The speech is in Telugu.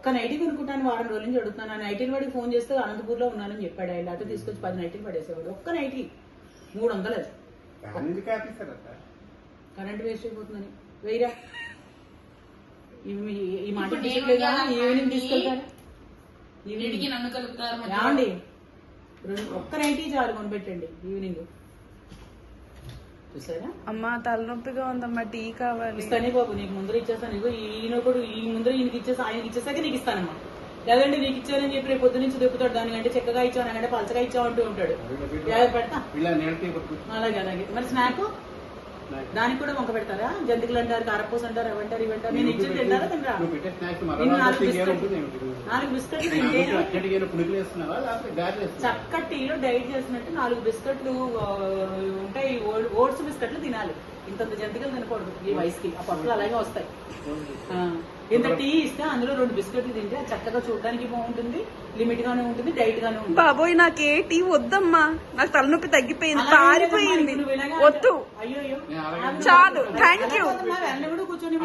ఒక నైటీ కొనుక్కుంటాను వారం రోజుల నుంచి అడుగుతున్నాను. ఆ నైటీని వాడికి ఫోన్ చేస్తే అనంతపూర్లో ఉన్నానని చెప్పాడు. ఆయన లేకపోతే తీసుకొచ్చి 10 నైటీలు పడేసేవాడు. ఒక్క నైటీ 300. కరెంట్ వేస్ట్ అయిపోతుందని వెయ్యరా. ఈ మాట ఈవినింగ్ తీసుకెళ్తారా? ఏమండి ఒక్క నైటీ చాలు కొనిపెట్టండి ఈవినింగ్. చూసారా అమ్మా తలనొప్పిగా ఉందమ్మా, టీ కావాలి. ఇస్తానే బాబు, నీకు ముందర ఇచ్చేస్తాను. ఇగో ఈయన కూడా ఈ ముందర ఈయనకి ఇచ్చేసి ఆయనకి ఇచ్చేసాక నీకు ఇస్తానమ్మా. లేదంటే నీకు ఇచ్చానని చెప్పి రేపు పొద్దు నుంచి దొక్కుతాడు. దానికంటే చెక్కగా ఇచ్చావు, నాకంటే పలచగా ఇచ్చావు అంటూ ఉంటాడు. పెడతా అలాగే అలాగే. మరి స్నాక్ దానికి కూడా వంక పెడతారా? జంతికలు అంటారు, కారపూస అంటారు, అవంటారు ఇవంటారు. నేను ఇచ్చి తింటారా తింటారా? 4 బిస్కెట్లు చక్కటి టీలో డైట్ చేసినట్టు 4 బిస్కెట్లు ఉంటాయి. ఓట్స్ బిస్కెట్లు తినాలి. ఇంత జంతికలు తినకూడదు ఈ వయసుకి. ఆ పప్పులు అలాగే వస్తాయి. ఇంత టీ ఇస్తే అందులో 2 బిస్కెట్లు తింటే అది చక్కగా చూడడానికి బాగుంటుంది, లిమిట్ గానే ఉంటుంది, డైట్ గానే ఉంటుంది. బాబోయ్ నాకు ఏ టీ వద్దమ్మా, నాకు తలనొప్పి తగ్గిపోయింది, పారిపోయింది, వద్దు. అయ్యో చాలు, థ్యాంక్ యూ. కూర్చొని